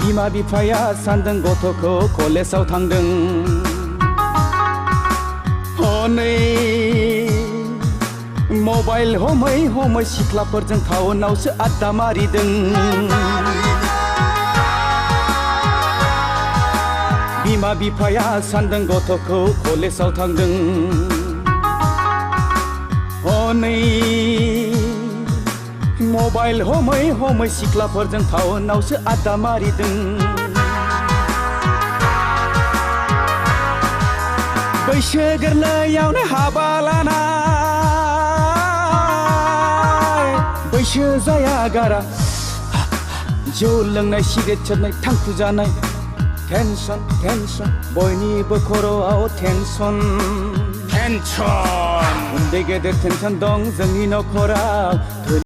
बिमा बिफाया सानदों गथ'खौ कलेजाव थांदों। हनै मबाइल हमै हमै सिख्लाफोरजों टाउनावसो आड्डा मारिदों। बिमा बिफाया सानदों गथ'खौ कलेजाव थांदों। हनै मबाइल हमै हमै सिख्लाफोरजों टाउनावसो आड्डा मारिदों। बैसो गोरलैयावनो हाबा लानाय, बैसो जाया गारा जौ लोंनाय सिगारेट सोबनाय थांखु जानाय। टेनसन टेनसन बयनिबो खर'आव टेनसन टेनसन, उन्दै गेदेर टेनसन दं जोंनि न'खराव।